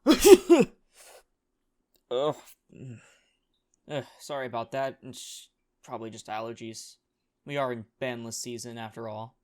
Ugh. Sorry about that. It's probably just allergies. We are in Banlist season after all.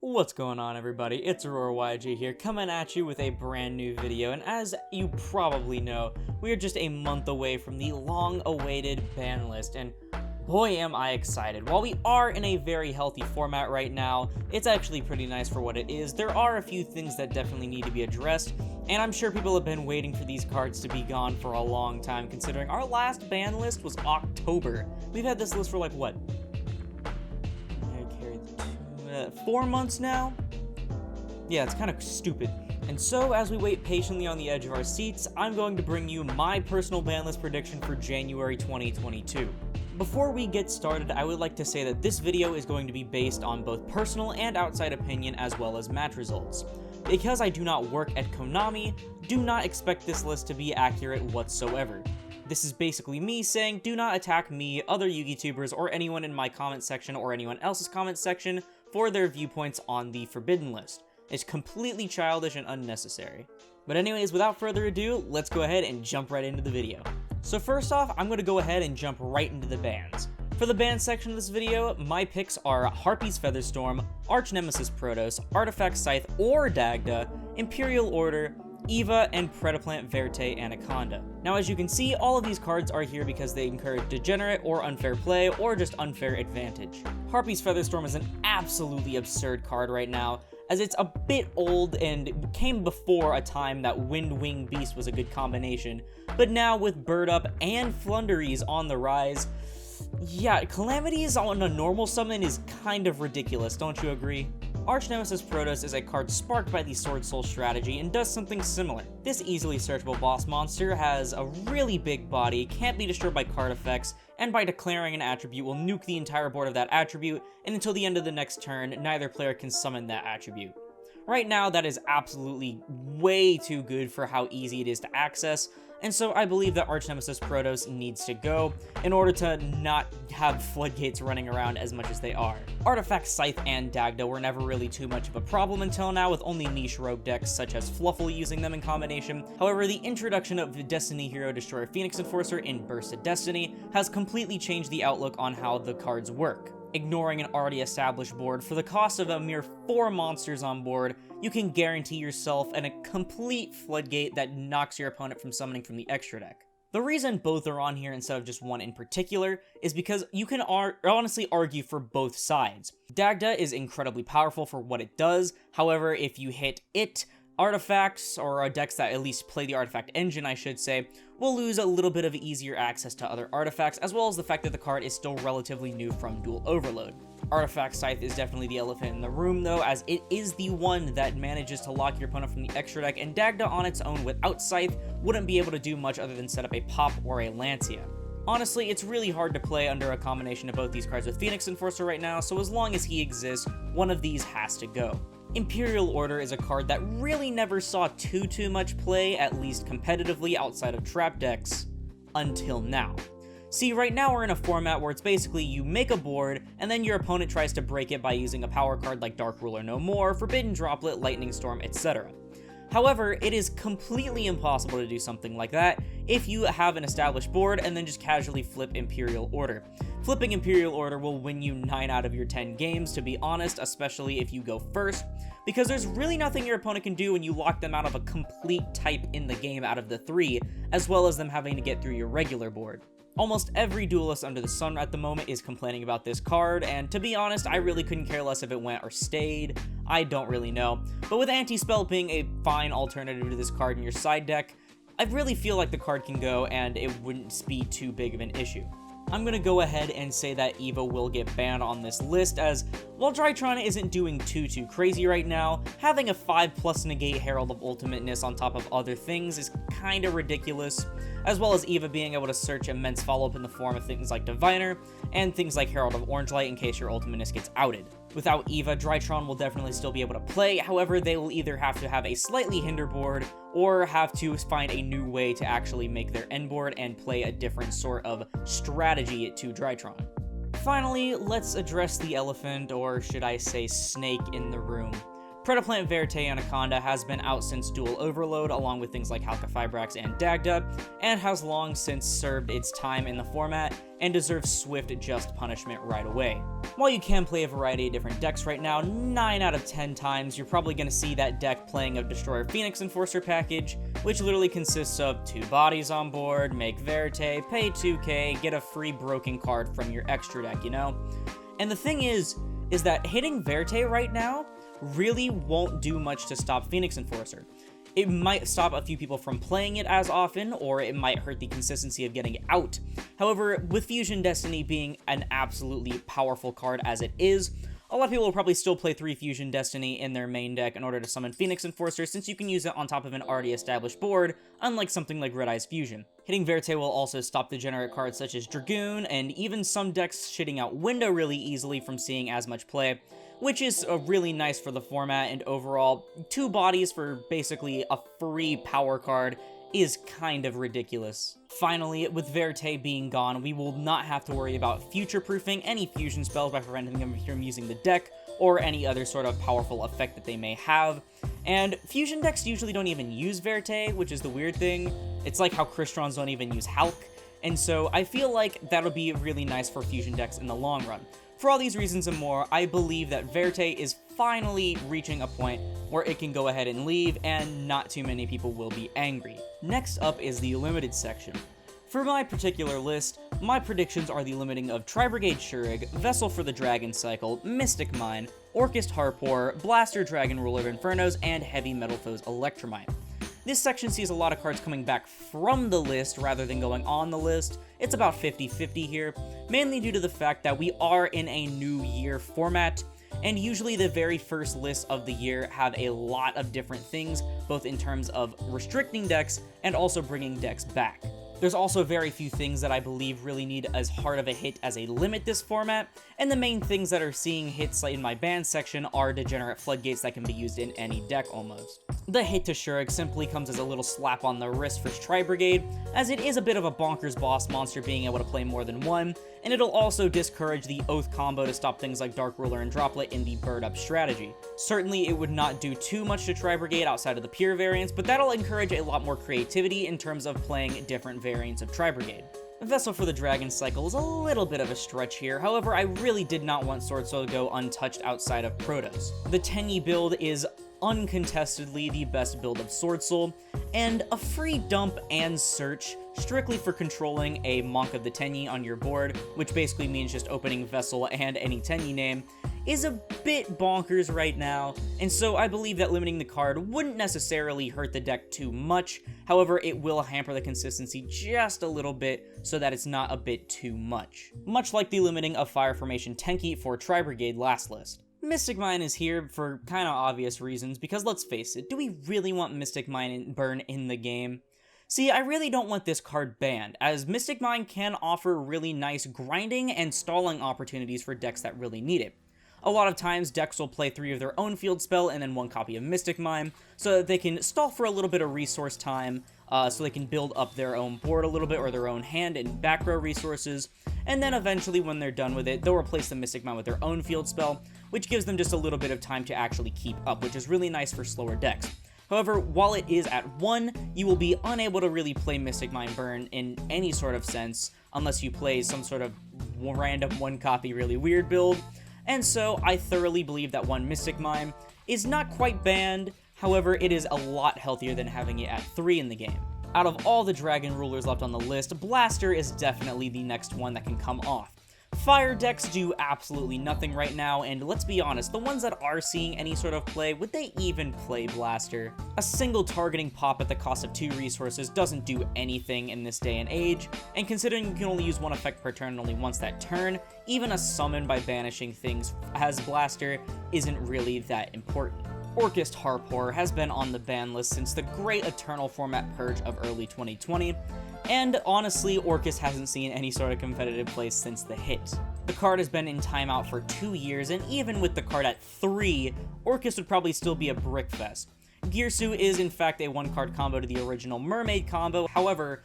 What's going on, everybody? It's Aurora YG here, coming at you with a brand new video, and as you probably know, we are just a month away from the long-awaited Banlist, and boy am I excited. While we are in a very healthy format right now, it's actually pretty nice for what it is. There are a few things that definitely need to be addressed, and I'm sure people have been waiting for these cards to be gone for a long time, considering our last Banlist was October. We've had this list for like, what? 4 months now? Yeah, it's kind of stupid. And so, as we wait patiently on the edge of our seats, I'm going to bring you my personal Banlist prediction for January 2022. Before we get started, I would like to say that this video is going to be based on both personal and outside opinion as well as match results. Because I do not work at Konami, do not expect this list to be accurate whatsoever. This is basically me saying, do not attack me, other Yu-Gi-Tubers, or anyone in my comment section or anyone else's comment section for their viewpoints on the Forbidden List. It's completely childish and unnecessary. But anyways, without further ado, let's go ahead and jump right into the video. So first off, I'm going to go ahead and jump right into the bans. For the ban section of this video, my picks are Harpy's Featherstorm, Arch Nemesis Protos, Artifact Scythe or Dagda, Imperial Order, Eva, and Predaplant Verte Anaconda. Now, as you can see, all of these cards are here because they encourage degenerate or unfair play or just unfair advantage. Harpy's Featherstorm is an absolutely absurd card right now, as it's a bit old and came before a time that Wind Wing Beast was a good combination, but now with Bird Up and Flunderies on the rise, yeah, Calamities on a normal summon is kind of ridiculous, don't you agree? Arch Nemesis Protos is a card sparked by the Sword Soul strategy and does something similar. This easily searchable boss monster has a really big body, can't be destroyed by card effects, and by declaring an attribute will nuke the entire board of that attribute, and until the end of the next turn, neither player can summon that attribute. Right now, that is absolutely way too good for how easy it is to access, and so I believe that Arch Nemesis Protos needs to go in order to not have floodgates running around as much as they are. Artifact Scythe and Dagda were never really too much of a problem until now, with only niche rogue decks such as Fluffle using them in combination. However, the introduction of the Destiny Hero Destroyer Phoenix Enforcer in Burst of Destiny has completely changed the outlook on how the cards work. Ignoring an already established board, for the cost of a mere 4 monsters on board, you can guarantee yourself a complete floodgate that knocks your opponent from summoning from the extra deck. The reason both are on here instead of just one in particular is because you can honestly argue for both sides. Dagda is incredibly powerful for what it does, however, if you hit it, artifacts, or decks that at least play the artifact engine, I should say, will lose a little bit of easier access to other artifacts, as well as the fact that the card is still relatively new from Dual Overload. Artifact Scythe is definitely the elephant in the room though, as it is the one that manages to lock your opponent from the extra deck, and Dagda on its own without Scythe wouldn't be able to do much other than set up a Pop or a Lancia. Honestly, it's really hard to play under a combination of both these cards with Phoenix Enforcer right now, so as long as he exists, one of these has to go. Imperial Order is a card that really never saw too much play, at least competitively outside of trap decks, until now. See, right now we're in a format where it's basically you make a board, and then your opponent tries to break it by using a power card like Dark Ruler No More, Forbidden Droplet, Lightning Storm, etc. However, it is completely impossible to do something like that if you have an established board and then just casually flip Imperial Order. Flipping Imperial Order will win you 9 out of your 10 games, to be honest, especially if you go first, because there's really nothing your opponent can do when you lock them out of a complete type in the game out of the 3, as well as them having to get through your regular board. Almost every duelist under the sun at the moment is complaining about this card, and to be honest, I really couldn't care less if it went or stayed. I don't really know. But with Anti-Spell being a fine alternative to this card in your side deck, I really feel like the card can go and it wouldn't be too big of an issue. I'm gonna go ahead and say that Eva will get banned on this list, as while Drytron isn't doing too crazy right now, having a 5+ negate Herald of Ultimateness on top of other things is kinda ridiculous, as well as Eva being able to search immense follow-up in the form of things like Diviner, and things like Herald of Orangelight in case your Ultimatus gets outed. Without Eva, Drytron will definitely still be able to play, however they will either have to have a slightly hinder board, or have to find a new way to actually make their end board and play a different sort of strategy to Drytron. Finally, let's address the elephant, or should I say snake, in the room. Predaplant Verte Anaconda has been out since Dual Overload, along with things like Halqifibrax and Dagda, and has long since served its time in the format, and deserves swift just punishment right away. While you can play a variety of different decks right now, 9 out of 10 times you're probably going to see that deck playing a Destroyer Phoenix Enforcer package, which literally consists of 2 bodies on board, make Verte, pay 2k, get a free broken card from your extra deck, you know? And the thing is that hitting Verte right now really won't do much to stop Phoenix Enforcer. It might stop a few people from playing it as often, or it might hurt the consistency of getting it out. However, with Fusion Destiny being an absolutely powerful card as it is, a lot of people will probably still play 3 Fusion Destiny in their main deck in order to summon Phoenix Enforcer, since you can use it on top of an already established board, unlike something like Red Eye's Fusion. Hitting Verte will also stop degenerate cards such as Dragoon, and even some decks shitting out Window really easily from seeing as much play, which is really nice for the format, and overall, 2 bodies for basically a free power card is kind of ridiculous. Finally, with Verte being gone, we will not have to worry about future-proofing any fusion spells by preventing them from using the deck, or any other sort of powerful effect that they may have. And fusion decks usually don't even use Verte, which is the weird thing. It's like how Crystons don't even use Hulk, and so I feel like that'll be really nice for fusion decks in the long run. For all these reasons and more, I believe that Verte is finally reaching a point where it can go ahead and leave, and not too many people will be angry. Next up is the limited section. For my particular list, my predictions are the limiting of Tri-Brigade Shurig, Vessel for the Dragon Cycle, Mystic Mine, Orchist Harpor, Blaster Dragon Ruler of Infernos, and Heavy Metal Foes Electromine. This section sees a lot of cards coming back from the list rather than going on the list. It's about 50-50 here, mainly due to the fact that we are in a new year format, and usually the very first lists of the year have a lot of different things, both in terms of restricting decks and also bringing decks back. There's also very few things that I believe really need as hard of a hit as a limit this format, and the main things that are seeing hits in my ban section are degenerate floodgates that can be used in any deck almost. The hit to Shurig simply comes as a little slap on the wrist for Tri-Brigade, as it is a bit of a bonkers boss monster being able to play more than one, and it'll also discourage the Oath combo to stop things like Dark Ruler and Droplet in the bird up strategy. Certainly it would not do too much to Tri-Brigade outside of the pure variants, but that'll encourage a lot more creativity in terms of playing different variants of Tri-Brigade. Vessel for the Dragon Cycle is a little bit of a stretch here, however I really did not want Sword Soul to go untouched outside of Protoss. The Tenyi build is uncontestedly the best build of Sword Soul, and a free dump and search strictly for controlling a Monk of the Tenyi on your board, which basically means just opening Vessel and any Tenyi name, is a bit bonkers right now, and so I believe that limiting the card wouldn't necessarily hurt the deck too much. However, it will hamper the consistency just a little bit so that it's not a bit too much. Much like the limiting of Fire Formation Tenki for Tri-Brigade last list. Mystic Mine is here for kinda obvious reasons, because let's face it, do we really want Mystic Mine burn in the game? See, I really don't want this card banned, as Mystic Mine can offer really nice grinding and stalling opportunities for decks that really need it. A lot of times, decks will play 3 of their own field spell and then 1 copy of Mystic Mine, so that they can stall for a little bit of resource time, so they can build up their own board a little bit, or their own hand and back row resources, and then eventually when they're done with it, they'll replace the Mystic Mine with their own field spell, which gives them just a little bit of time to actually keep up, which is really nice for slower decks. However, while it is at 1, you will be unable to really play Mystic Mine Burn in any sort of sense, unless you play some sort of random 1-copy really weird build, and so I thoroughly believe that 1 Mystic Mine is not quite banned, however it is a lot healthier than having it at 3 in the game. Out of all the Dragon Rulers left on the list, Blaster is definitely the next one that can come off. Fire decks do absolutely nothing right now, and let's be honest, the ones that are seeing any sort of play, would they even play Blaster? A single targeting pop at the cost of 2 resources doesn't do anything in this day and age, and considering you can only use 1 effect per turn and only once that turn, even a summon by banishing things as Blaster isn't really that important. Orchist Harpor has been on the ban list since the Great Eternal format purge of early 2020, And honestly, Orcus hasn't seen any sort of competitive play since the hit. The card has been in timeout for 2 years, and even with the card at 3, Orcus would probably still be a brick fest. Gearsu is in fact a 1-card combo to the original Mermaid combo, however,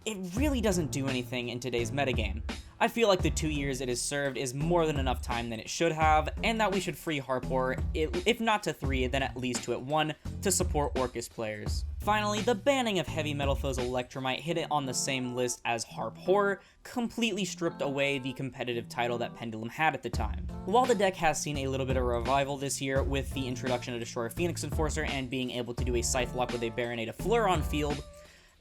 it really doesn't do anything in today's metagame. I feel like the 2 years it has served is more than enough time than it should have, and that we should free Harpor, if not to 3, then at least to at 1, to support Orcus players. Finally, the banning of Heavy Metal Foe's Electromite hit it on the same list as Harpor, completely stripped away the competitive title that Pendulum had at the time. While the deck has seen a little bit of revival this year with the introduction of Destroyer Phoenix Enforcer and being able to do a Scythe Lock with a Baronade of Fleur on field,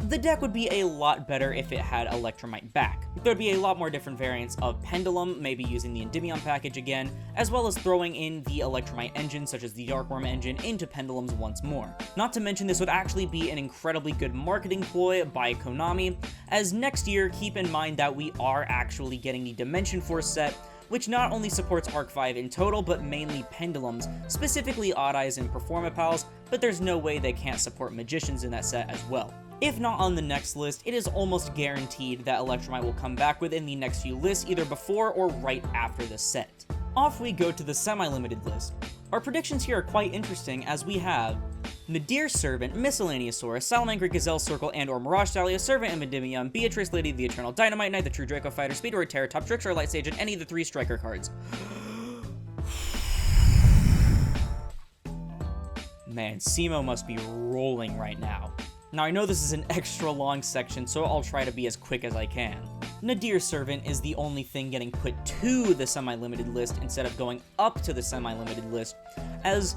the deck would be a lot better if it had Electromite back. There'd be a lot more different variants of Pendulum, maybe using the Endymion package again, as well as throwing in the Electromite engine, such as the Darkworm engine, into Pendulums once more. Not to mention, this would actually be an incredibly good marketing ploy by Konami, as next year, keep in mind that we are actually getting the Dimension Force set, which not only supports Arc 5 in total, but mainly Pendulums, specifically Odd Eyes and Performapals, but there's no way they can't support Magicians in that set as well. If not on the next list, it is almost guaranteed that Electromite will come back within the next few lists, either before or right after the set. Off we go to the semi-limited list. Our predictions here are quite interesting, as we have Nadir Servant, Miscellaneousaurus, Salamangreat, Gazelle Circle, and/or Mirage Dahlia, Servant and Endymion, Beatrice, Lady of the Eternal Dynamite Knight, the True Draco Fighter, Speedroid, Terratop, Trickster, Light Sage, and any of the 3 striker cards. Man, Simo must be rolling right now. Now, I know this is an extra long section, so I'll try to be as quick as I can. Nadir Servant is the only thing getting put to the semi-limited list instead of going up to the semi-limited list, as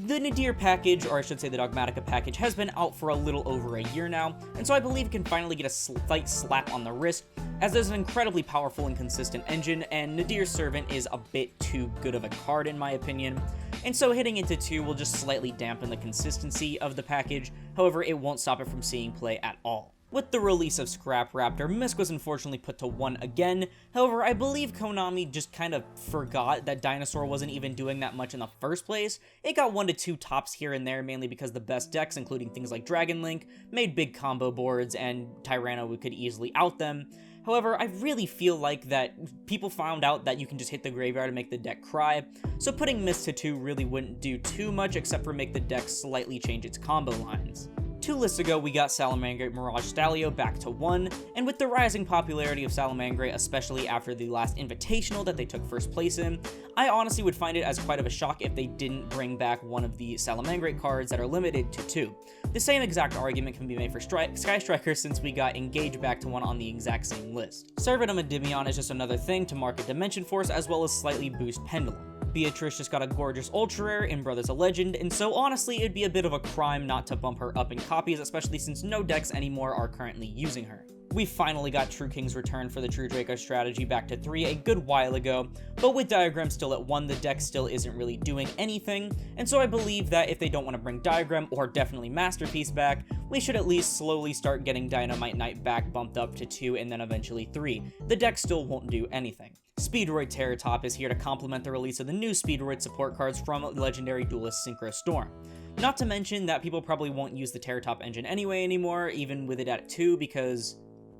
the Nadir package, or I should say the Dogmatica package, has been out for a little over a year now, and so I believe it can finally get a slight slap on the wrist, as there's an incredibly powerful and consistent engine, and Nadir Servant is a bit too good of a card in my opinion, and so hitting into 2 will just slightly dampen the consistency of the package. However, it won't stop it from seeing play at all. With the release of Scrap Raptor, Misk was unfortunately put to 1 again. However, I believe Konami just kind of forgot that Dinosaur wasn't even doing that much in the first place. It got 1 to 2 tops here and there, mainly because the best decks, including things like Dragon Link, made big combo boards, and Tyranno could easily out them. However, I really feel like that people found out that you can just hit the graveyard and make the deck cry, so putting Misk to 2 really wouldn't do too much except for make the deck slightly change its combo lines. 2 lists ago, we got Salamangreat Mirage Stallion back to 1, and with the rising popularity of Salamangreat, especially after the last Invitational that they took first place in, I honestly would find it as quite of a shock if they didn't bring back one of the Salamangreat cards that are limited to 2. The same exact argument can be made for Sky Striker since we got Engage back to 1 on the exact same list. Servant of Endymion is just another thing to mark a Dimension Force as well as slightly boost Pendulum. Beatrice just got a gorgeous ultra rare in Brothers a Legend, and so honestly it'd be a bit of a crime not to bump her up in copies, especially since no decks anymore are currently using her. We finally got True King's Return for the True Draco strategy back to 3 a good while ago, but with Diagram still at 1, the deck still isn't really doing anything, and so I believe that if they don't want to bring Diagram or definitely Masterpiece back, we should at least slowly start getting Dynamite Knight back bumped up to 2 and then eventually 3. The deck still won't do anything. Speedroid Terratop is here to complement the release of the new Speedroid support cards from Legendary Duelist Synchro Storm. Not to mention that people probably won't use the Terratop engine anyway anymore, even with it at 2, because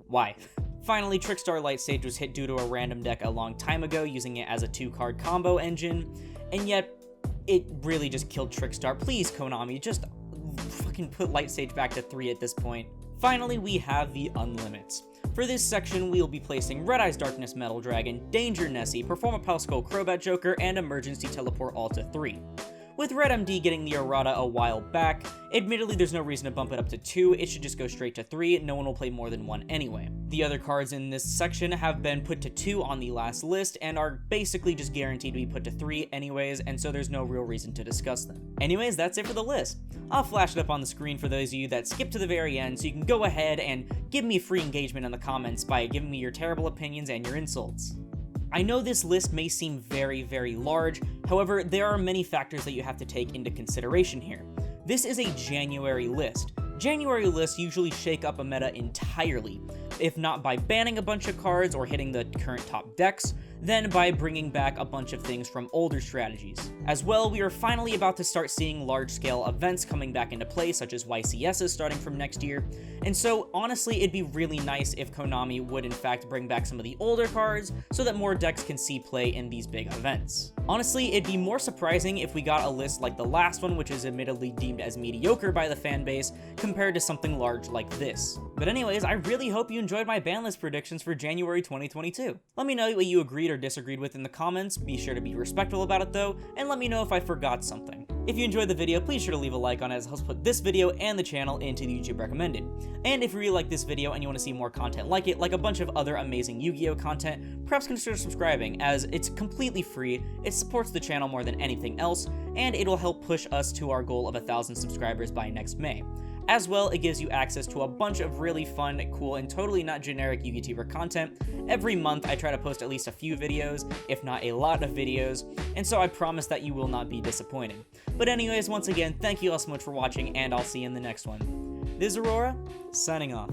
why? Finally, Trickstar Light Sage was hit due to a random deck a long time ago using it as a 2-card combo engine, and yet it really just killed Trickstar. Please, Konami, just fucking put Light Sage back to 3 at this point. Finally, we have the Unlimits. For this section, we'll be placing Red Eyes Darkness Metal Dragon, Danger Nessie, Performapal Skull Crobat Joker, and Emergency Teleport all to 3. With Red MD getting the errata a while back, admittedly there's no reason to bump it up to 2, it should just go straight to 3, no one will play more than 1 anyway. The other cards in this section have been put to 2 on the last list, and are basically just guaranteed to be put to 3 anyways, and so there's no real reason to discuss them. Anyways, that's it for the list. I'll flash it up on the screen for those of you that skip to the very end, so you can go ahead and give me free engagement in the comments by giving me your terrible opinions and your insults. I know this list may seem very, very large, however, there are many factors that you have to take into consideration here. This is a January list. January lists usually shake up a meta entirely. If not by banning a bunch of cards or hitting the current top decks, then by bringing back a bunch of things from older strategies. As well, we are finally about to start seeing large-scale events coming back into play, such as YCSs starting from next year, and so honestly it'd be really nice if Konami would in fact bring back some of the older cards so that more decks can see play in these big events. Honestly, it'd be more surprising if we got a list like the last one, which is admittedly deemed as mediocre by the fanbase, compared to something large like this. But anyways, I really hope you enjoyed my ban list predictions for January 2022. Let me know what you agreed or disagreed with in the comments, be sure to be respectful about it though, and let me know if I forgot something. If you enjoyed the video, please sure to leave a like on it, as it helps put this video and the channel into the YouTube recommended. And if you really like this video and you want to see more content like it, like a bunch of other amazing Yu-Gi-Oh content, perhaps consider subscribing, as it's completely free, it supports the channel more than anything else, and it'll help push us to our goal of 1,000 subscribers by next May. As well, it gives you access to a bunch of really fun, cool, and totally not generic Yu-Gi-Tuber content. Every month, I try to post at least a few videos, if not a lot of videos, and so I promise that you will not be disappointed. But anyways, once again, thank you all so much for watching, and I'll see you in the next one. This is Aurora, signing off.